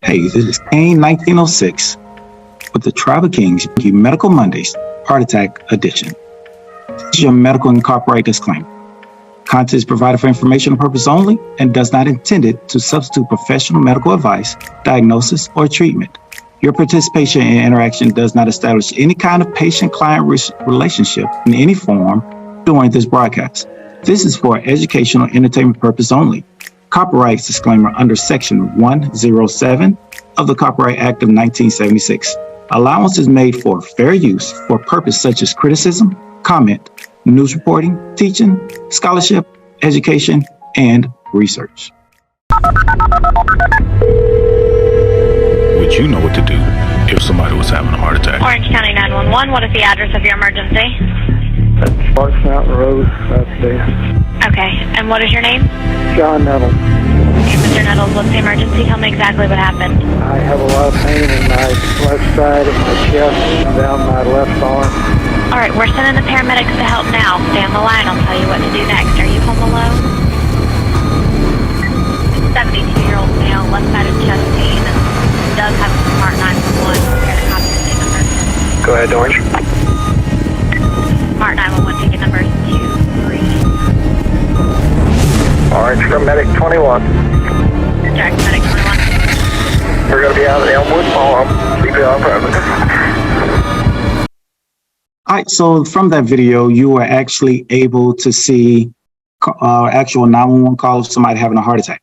Hey, this is Kane 1906 with the Tribe of Kings, Medical Mondays, Heart Attack Edition. This is your medical and copyright disclaimer. Content is provided for informational purpose only and does not intend it to substitute professional medical advice, diagnosis, or treatment. Your participation and interaction does not establish any kind of patient-client relationship in any form during this broadcast. This is for educational entertainment purpose only. Copyright disclaimer under Section 107 of the Copyright Act of 1976. Allowance is made for fair use for purpose such as criticism, comment, news reporting, teaching, scholarship, education, and research. Would you know what to do if somebody was having a heart attack? Orange County 911, what is the address of your emergency? That's Sparks Mountain Road, that's there. Okay, and what is your name? John Nettles. Okay, Mr. Nettles, what's the emergency? Tell me exactly what happened. I have a lot of pain in my left side of my chest and down my left arm. All right, we're sending the paramedics to help now. Stay on the line, I'll tell you what to do next. Are you home alone? 72-year-old male, left-sided chest pain, and does have some Smart 911. Prepare to copy the state number. Go ahead, Orange. Smart 911, ticket number 23. Orange from Medic 21. Direct Medic 21. We're going to be out of the Elmwood Farm. CPR present. All right, so from that video, you were actually able to see actual 911 call of somebody having a heart attack.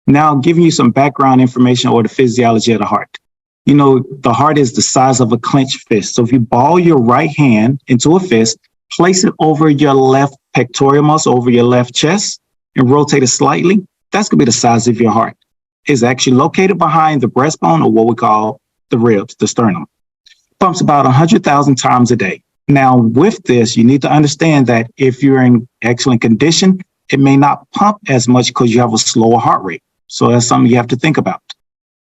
Now, giving you some background information or the physiology of the heart. You know, the heart is the size of a clenched fist. So if you ball your right hand into a fist, place it over your left pectoral muscle, over your left chest, and rotate it slightly, that's going to be the size of your heart. It's actually located behind the breastbone, or what we call the ribs, the sternum. Pumps about 100,000 times a day. Now, with this, you need to understand that if you're in excellent condition, it may not pump as much because you have a slower heart rate. So that's something you have to think about.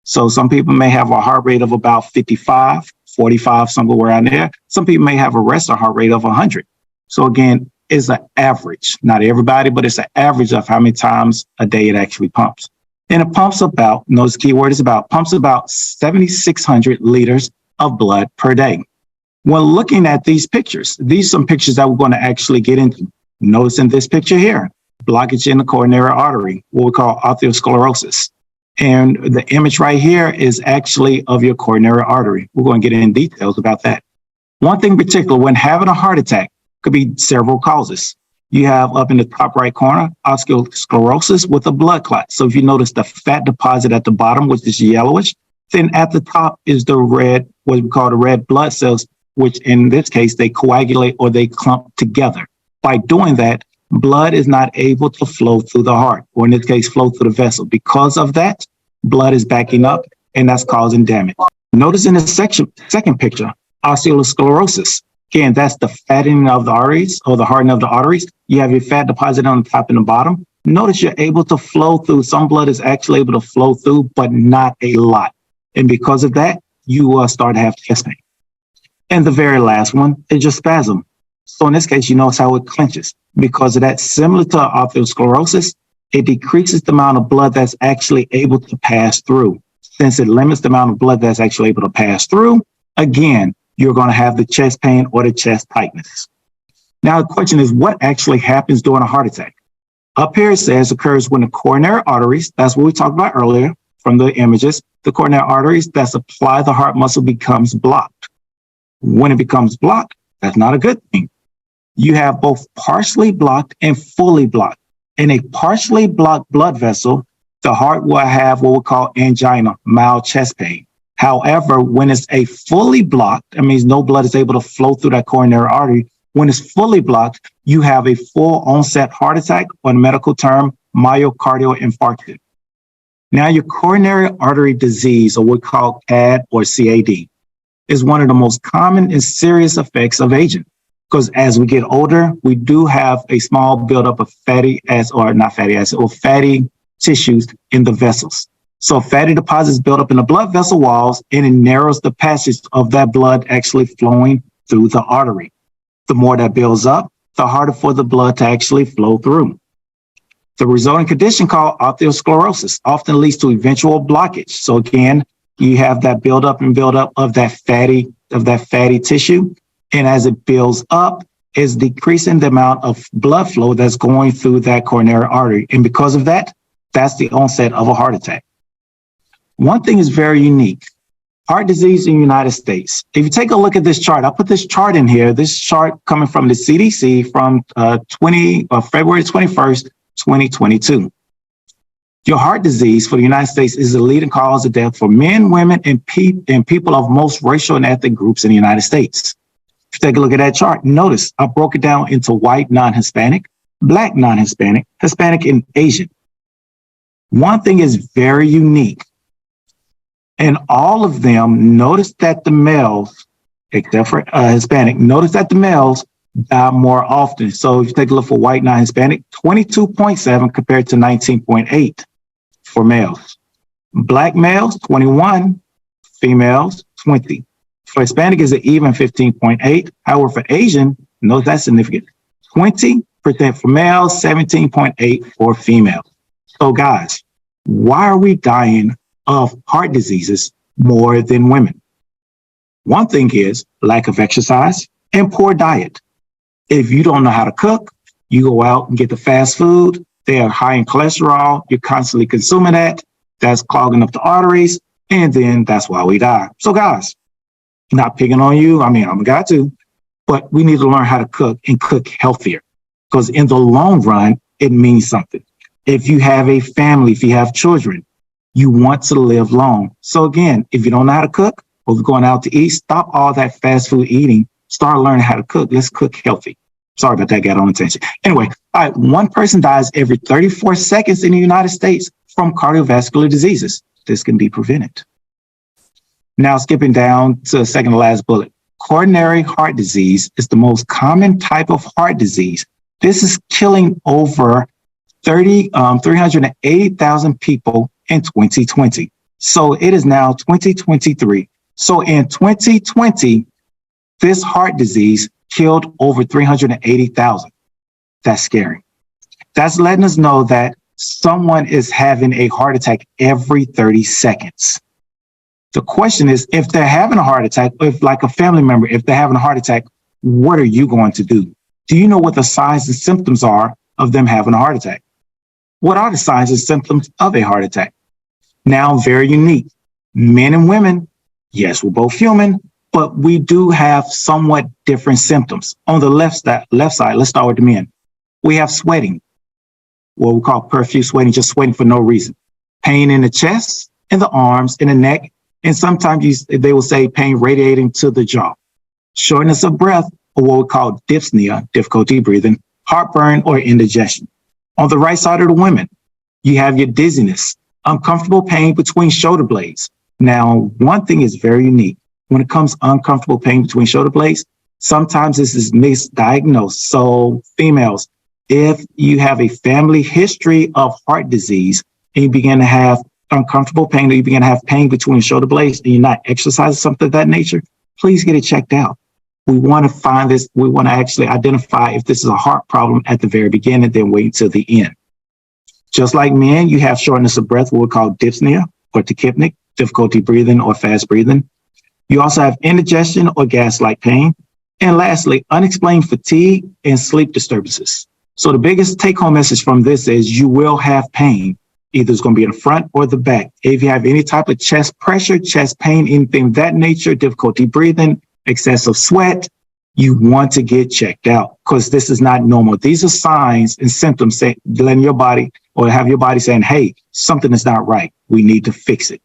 So some people may have a heart rate of about 55, 45, somewhere around there. Some people may have a resting heart rate of 100. So again, it's an average, not everybody, but it's an average of how many times a day it actually pumps. And it pumps about, notice the key word is about, pumps about 7,600 liters of blood per day. When looking at these pictures, these are some pictures that we're going to actually get into. Notice in this picture here, blockage in the coronary artery, what we call atherosclerosis. And the image right here is actually of your coronary artery. We're going to get in details about that. One thing in particular, when having a heart attack, could be several causes. You have up in the top right corner, atherosclerosis with a blood clot. So if you notice the fat deposit at the bottom, which is yellowish, then at the top is the red, what we call the red blood cells, which in this case, they coagulate or they clump together. By doing that, blood is not able to flow through the heart, or in this case, flow through the vessel. Because of that, blood is backing up and that's causing damage. Notice in the second picture, atherosclerosis. Again, that's the fattening of the arteries or the hardening of the arteries. You have your fat deposit on the top and the bottom. Notice you're able to flow through. Some blood is actually able to flow through, but not a lot. And because of that, you start to have chest pain. And the very last one is just spasm. So in this case, you notice how it clenches. Because of that, similar to atherosclerosis, it decreases the amount of blood that's actually able to pass through. Since it limits the amount of blood that's actually able to pass through, again, you're going to have the chest pain or the chest tightness. Now, the question is, what actually happens during a heart attack? Up here it says occurs when the coronary arteries, that's what we talked about earlier from the images, the coronary arteries that supply the heart muscle becomes blocked. When it becomes blocked, that's not a good thing. You have both partially blocked and fully blocked. In a partially blocked blood vessel, the heart will have what we call angina, mild chest pain. However, when it's a fully blocked, that means no blood is able to flow through that coronary artery. When it's fully blocked, you have a full onset heart attack, or in medical term, myocardial infarction. Now, your coronary artery disease, or what we call CAD or CAD, is one of the most common and serious effects of aging. Because as we get older, we do have a small buildup of fatty tissues in the vessels. So fatty deposits build up in the blood vessel walls, and it narrows the passage of that blood actually flowing through the artery. The more that builds up, the harder for the blood to actually flow through. The resulting condition called atherosclerosis often leads to eventual blockage. So again, you have that build up of that fatty tissue. And as it builds up, it's decreasing the amount of blood flow that's going through that coronary artery. And because of that, that's the onset of a heart attack. One thing is very unique. Heart disease in the United States. If you take a look at this chart, I put this chart in here, this chart coming from the CDC from February 21st, 2022. Your heart disease for the United States is the leading cause of death for men, women, and people of most racial and ethnic groups in the United States. If you take a look at that chart, notice I broke it down into white, non-Hispanic, black, non-Hispanic, Hispanic, and Asian. One thing is very unique. And all of them, notice that the males, except for Hispanic, notice that the males die more often. So if you take a look for white, non-Hispanic, 22.7 compared to 19.8 for males. Black males, 21, females, 20. For Hispanic is an even 15.8. However, for Asian, notice that's significant. 20% for males, 17.8 for females. So guys, why are we dying of heart diseases more than women? One thing is lack of exercise and poor diet. If you don't know how to cook, you go out and get the fast food. They are high in cholesterol. You're constantly consuming that. That's clogging up the arteries. And then that's why we die. So guys, not picking on you. I mean, I'm a guy too, but we need to learn how to cook and cook healthier, because in the long run, it means something. If you have a family, if you have children, you want to live long. So again, if you don't know how to cook, or if you're going out to eat, stop all that fast food eating. Start learning how to cook. Let's cook healthy. Sorry about that, got on attention. Anyway, all right, one person dies every 34 seconds in the United States from cardiovascular diseases. This can be prevented. Now, skipping down to the second to last bullet. Coronary heart disease is the most common type of heart disease. This is killing over 380,000 people in 2020. So it is now 2023. So in 2020, this heart disease killed over 380,000. That's scary. That's letting us know that someone is having a heart attack every 30 seconds. The question is, if they're having a heart attack, if like a family member, if they're having a heart attack, what are you going to do? Do you know what the signs and symptoms are of them having a heart attack? What are the signs and symptoms of a heart attack? Now, very unique. Men and women, yes, we're both human, but we do have somewhat different symptoms. On the left side, let's start with the men. We have sweating, what we call profuse sweating, just sweating for no reason. Pain in the chest, in the arms, in the neck, and sometimes they will say pain radiating to the jaw. Shortness of breath, or what we call dyspnea, difficulty breathing, heartburn, or indigestion. On the right side of the women, you have your dizziness, uncomfortable pain between shoulder blades. Now, one thing is very unique. When it comes to uncomfortable pain between shoulder blades, sometimes this is misdiagnosed. So females, if you have a family history of heart disease and you begin to have uncomfortable pain, or you begin to have pain between shoulder blades and you're not exercising, something of that nature, please get it checked out. We want to find this. We want to actually identify if this is a heart problem at the very beginning, then wait until the end. Just like men, you have shortness of breath, what we call dyspnea or tachypneic, difficulty breathing or fast breathing. You also have indigestion or gas-like pain. And lastly, unexplained fatigue and sleep disturbances. So the biggest take-home message from this is you will have pain. Either it's going to be in the front or the back. If you have any type of chest pressure, chest pain, anything of that nature, difficulty breathing, excessive sweat, you want to get checked out, because this is not normal. These are signs and symptoms letting your body, or have your body saying, hey, something is not right. We need to fix it.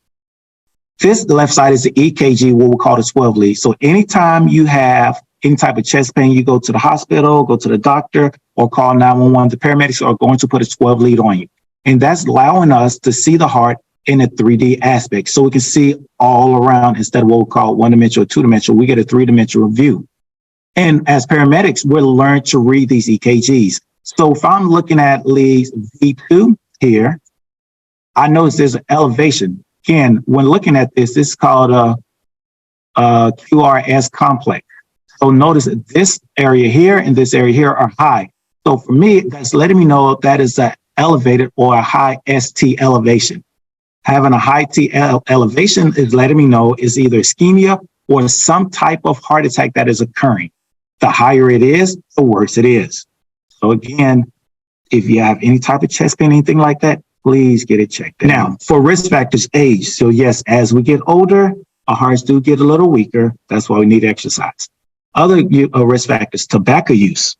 The left side is the EKG, what we call the 12 lead. So anytime you have any type of chest pain, you go to the hospital, go to the doctor, or call 911. The paramedics are going to put a 12 lead on you. And that's allowing us to see the heart in a 3D aspect. So we can see all around instead of what we call one-dimensional or two-dimensional. We get a three-dimensional view. And as paramedics, we're learning to read these EKGs. So if I'm looking at leads V2 here, I notice there's an elevation. Again, when looking at this, this is called a QRS complex. So notice that this area here and this area here are high. So for me, that's letting me know that is an elevated or a high ST elevation. Having a high T elevation is letting me know it's either ischemia or some type of heart attack that is occurring. The higher it is, the worse it is. So again, if you have any type of chest pain, anything like that, please get it checked out. Now, for risk factors, age. So yes, as we get older, our hearts do get a little weaker. That's why we need exercise. Other risk factors, tobacco use,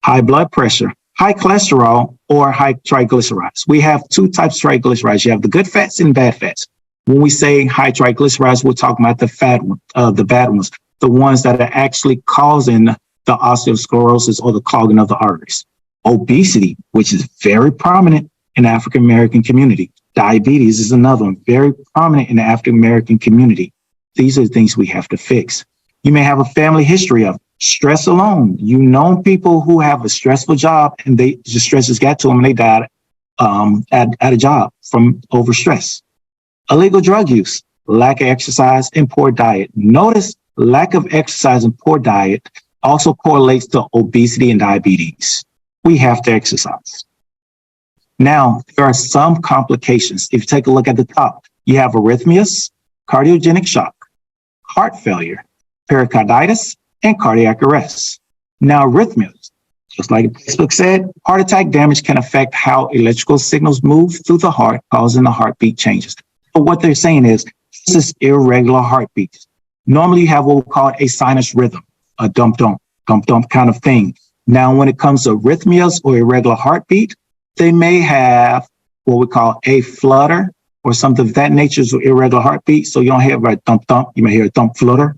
high blood pressure, high cholesterol, or high triglycerides. We have two types of triglycerides. You have the good fats and bad fats. When we say high triglycerides, we're talking about the bad ones, the ones that are actually causing the osteosclerosis or the clogging of the arteries. Obesity, which is very prominent in the African American community. Diabetes is another one, very prominent in the African American community. These are the things we have to fix. You may have a family history of stress alone. You know people who have a stressful job and the stress has got to them and they died at a job from overstress. Illegal drug use, lack of exercise, and poor diet. Notice lack of exercise and poor diet also correlates to obesity and diabetes. We have to exercise. Now, there are some complications. If you take a look at the top, you have arrhythmias, cardiogenic shock, heart failure, pericarditis, and cardiac arrest. Now, arrhythmias, just like Facebook said, heart attack damage can affect how electrical signals move through the heart, causing the heartbeat changes. But what they're saying is, this is irregular heartbeats. Normally, you have what we call a sinus rhythm, a dump-dump kind of thing. Now, when it comes to arrhythmias or irregular heartbeat, they may have what we call a flutter or something of that nature, so irregular heartbeat. So you don't hear a thump-thump, you may hear a thump flutter,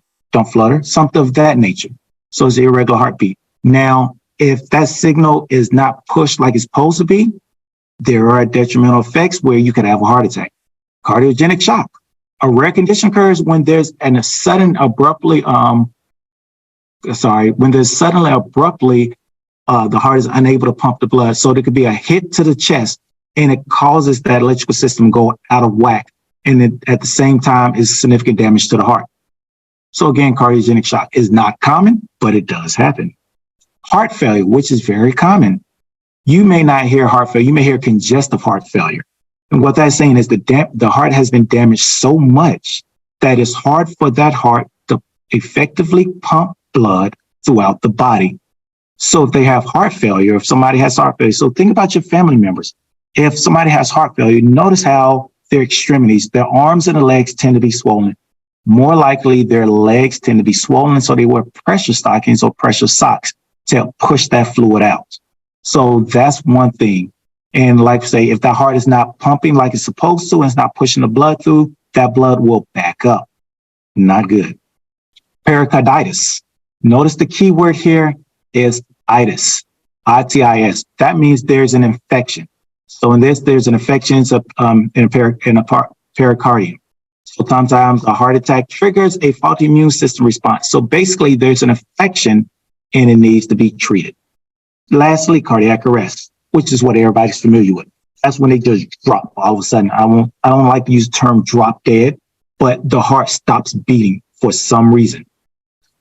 something of that nature. So it's irregular heartbeat. Now, if that signal is not pushed like it's supposed to be, there are detrimental effects where you could have a heart attack. Cardiogenic shock. A rare condition occurs when there's a sudden abruptly, the heart is unable to pump the blood. So there could be a hit to the chest and it causes that electrical system to go out of whack. And it, at the same time, is significant damage to the heart. So again, cardiogenic shock is not common, but it does happen. Heart failure, which is very common. You may not hear heart failure. You may hear congestive heart failure. And what that's saying is the heart has been damaged so much that it's hard for that heart to effectively pump blood throughout the body. So if they have heart failure, if somebody has heart failure, so think about your family members. If somebody has heart failure, notice how their extremities, their arms and the legs tend to be swollen. More likely, their legs tend to be swollen, so they wear pressure stockings or pressure socks to help push that fluid out. So that's one thing. And like I say, if the heart is not pumping like it's supposed to and it's not pushing the blood through, that blood will back up. Not good. Pericarditis. Notice the key word here is itis, I-T-I-S. That means there's an infection. So in this, there's an infection in a pericardium. So sometimes a heart attack triggers a faulty immune system response. So basically, there's an infection and it needs to be treated. Lastly, cardiac arrest, which is what everybody's familiar with. That's when they just drop all of a sudden. I don't like to use the term drop dead, but the heart stops beating for some reason.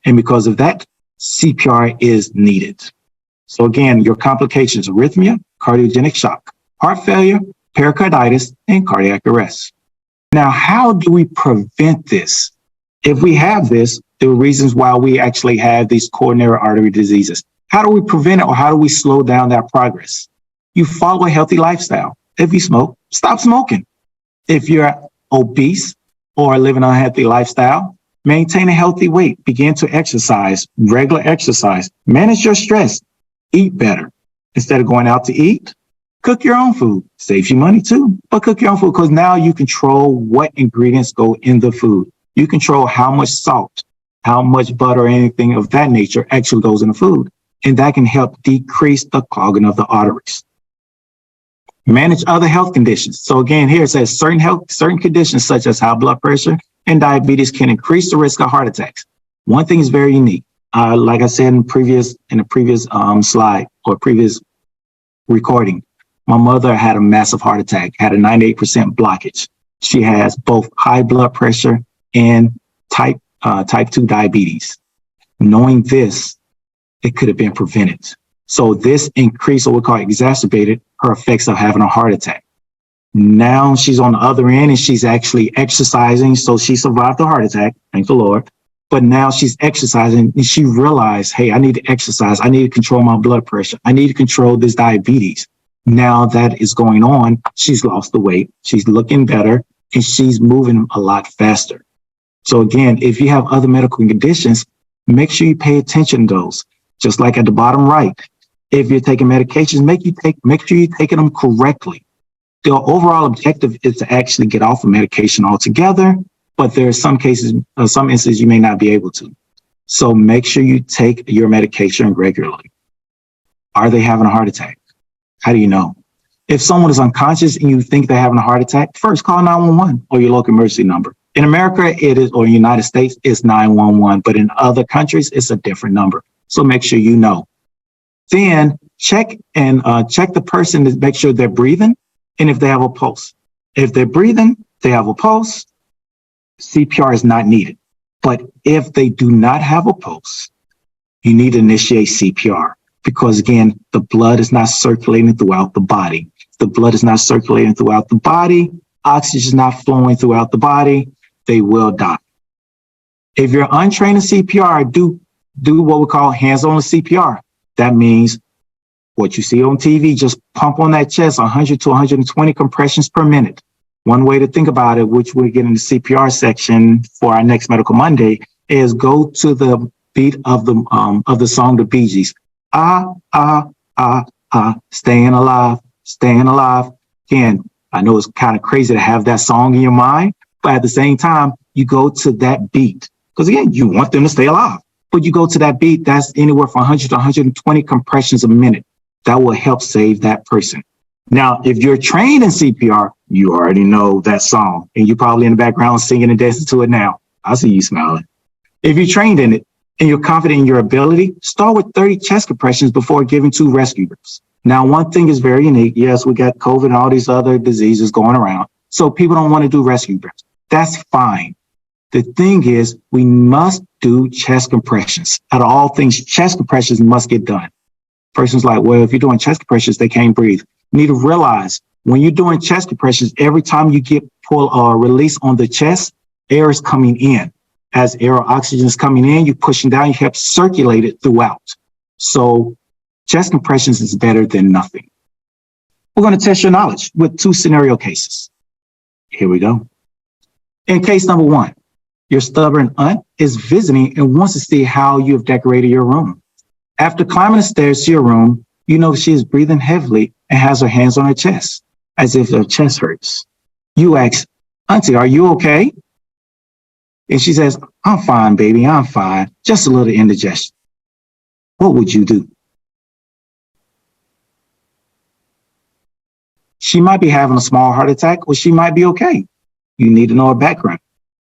And because of that, CPR is needed. So again, your complications, arrhythmia, cardiogenic shock, heart failure, pericarditis, and cardiac arrest. Now, how do we prevent this? If we have this, there are reasons why we actually have these coronary artery diseases. How do we prevent it, or how do we slow down that progress? You follow a healthy lifestyle. If you smoke, stop smoking. If you're obese or living an unhealthy lifestyle, maintain a healthy weight. Begin to exercise, regular exercise. Manage your stress. Eat better. Instead of going out to eat, cook your own food. Saves you money too, but cook your own food, because now you control what ingredients go in the food. You control how much salt, how much butter, or anything of that nature actually goes in the food. And that can help decrease the clogging of the arteries. Manage other health conditions. So again, here it says certain conditions such as high blood pressure and diabetes can increase the risk of heart attacks. One thing is very unique. Like I said in the previous slide or previous recording, my mother had a massive heart attack, had a 98% blockage. She has both high blood pressure and type 2 diabetes. Knowing this, it could have been prevented. So this increased, or we call it exacerbated, her effects of having a heart attack. Now she's on the other end and she's actually exercising. So she survived the heart attack, thank the Lord. But now she's exercising and she realized, hey, I need to exercise. I need to control my blood pressure. I need to control this diabetes. Now that is going on. She's lost the weight. She's looking better and she's moving a lot faster. So again, if you have other medical conditions, make sure you pay attention to those. Just like at the bottom right, if you're taking medications, make sure you're taking them correctly. The overall objective is to actually get off of medication altogether, but there are some cases, some instances you may not be able to. So make sure you take your medication regularly. Are they having a heart attack? How do you know? If someone is unconscious and you think they're having a heart attack, first call 911 or your local emergency number. In America, it is, or United States, it's 911, but in other countries, it's a different number. So make sure you know. Then check the person to make sure they're breathing and if they have a pulse. If they're breathing, they have a pulse, CPR is not needed. But if they do not have a pulse, you need to initiate CPR because, again, the blood is not circulating throughout the body. The blood is not circulating throughout the body. Oxygen is not flowing throughout the body. They will die. If you're untrained in CPR, do what we call hands-on CPR. That means what you see on TV, just pump on that chest 100 to 120 compressions per minute. One way to think about it, which we'll get in the CPR section for our next Medical Monday, is go to the beat of the song, the Bee Gees. Ah, ah, ah, ah, staying alive, staying alive. Again, I know it's kind of crazy to have that song in your mind, but at the same time, you go to that beat. Because again, you want them to stay alive. But you go to that beat, that's anywhere from 100 to 120 compressions a minute. That will help save that person. Now, if you're trained in CPR, you already know that song. And you're probably in the background singing and dancing to it now. I see you smiling. If you're trained in it and you're confident in your ability, start with 30 chest compressions before giving 2 rescue breaths. Now, one thing is very unique. Yes, we got COVID and all these other diseases going around. So people don't want to do rescue breaths. That's fine. The thing is, we must do chest compressions. Out of all things, chest compressions must get done. Person's like, well, if you're doing chest compressions, they can't breathe. You need to realize when you're doing chest compressions, every time you get pull or release on the chest, air is coming in. As air or oxygen is coming in, you're pushing down, you help circulate it throughout. So chest compressions is better than nothing. We're going to test your knowledge with 2 scenario cases. Here we go. In case number 1, your stubborn aunt is visiting and wants to see how you have decorated your room. After climbing the stairs to your room, you know she is breathing heavily and has her hands on her chest, as if her chest hurts. You ask, Auntie, are you okay? And she says, I'm fine, baby, I'm fine. Just a little indigestion. What would you do? She might be having a small heart attack or she might be okay. You need to know her background.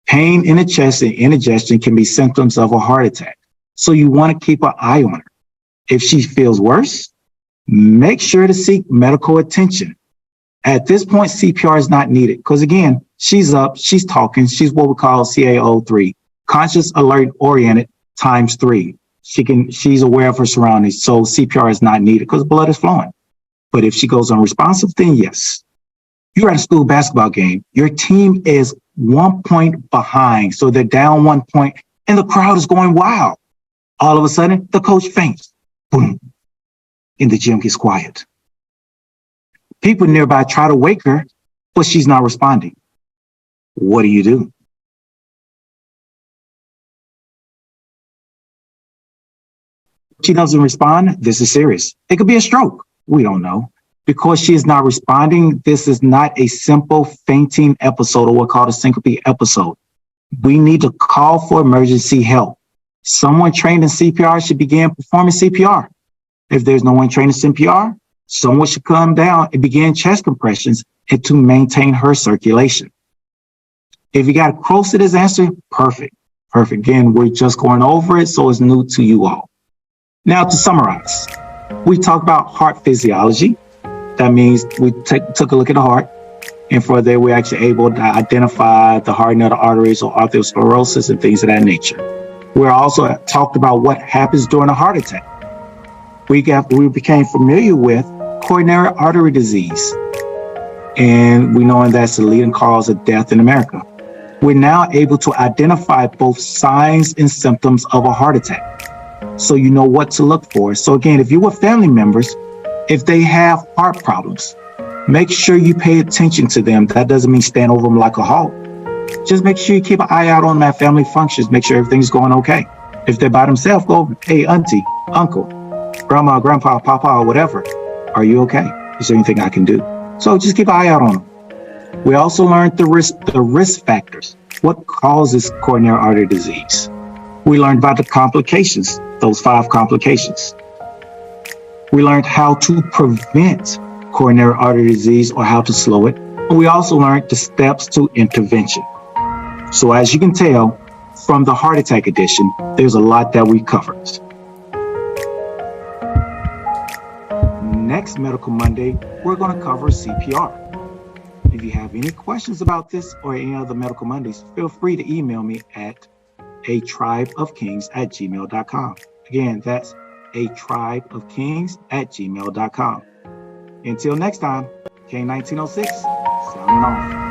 Pain in the chest and indigestion can be symptoms of a heart attack. So you want to keep an eye on her. If she feels worse, make sure to seek medical attention. At this point, CPR is not needed because, again, she's up, she's talking, she's what we call CAO3, conscious, alert, oriented times 3. She's aware of her surroundings, so CPR is not needed because blood is flowing. But if she goes unresponsive, then yes. You're at a school basketball game. Your team is 1 point behind, so they're down 1 point, and the crowd is going wild. All of a sudden, the coach faints. Boom. And the gym gets quiet. People nearby try to wake her, but she's not responding. What do you do? If she doesn't respond, this is serious. It could be a stroke. We don't know. Because she is not responding, this is not a simple fainting episode or what's called a syncope episode. We need to call for emergency help. Someone trained in CPR should begin performing CPR. If there's no one trained in CPR, someone should come down and begin chest compressions and to maintain her circulation. If you got close to this answer, perfect. Perfect. Again, we're just going over it, so it's new to you all. Now to summarize, we talked about heart physiology. That means we took a look at the heart, and for there we're actually able to identify the hardening of the arteries or atherosclerosis and things of that nature. We also talked about what happens during a heart attack. We became familiar with coronary artery disease. and we know that's the leading cause of death in America. We're now able to identify both signs and symptoms of a heart attack, so you know what to look for. So again, if you're with family members, if they have heart problems, make sure you pay attention to them. That doesn't mean stand over them like a hawk. Just make sure you keep an eye out on them at family functions. Make sure everything's going okay. If they're by themselves, go over, hey, auntie, uncle, grandma, grandpa, papa, whatever. Are you okay? Is there anything I can do? So just keep an eye out on them. We also learned the risk factors. What causes coronary artery disease? We learned about the complications, those 5 complications. We learned how to prevent coronary artery disease or how to slow it. And we also learned the steps to intervention. So as you can tell from the heart attack edition, there's a lot that we covered. Next Medical Monday, we're going to cover CPR. If you have any questions about this or any other Medical Mondays, feel free to email me at atribeofkings@gmail.com. Again, that's atribeofkings@gmail.com. Until next time, K1906, signing off.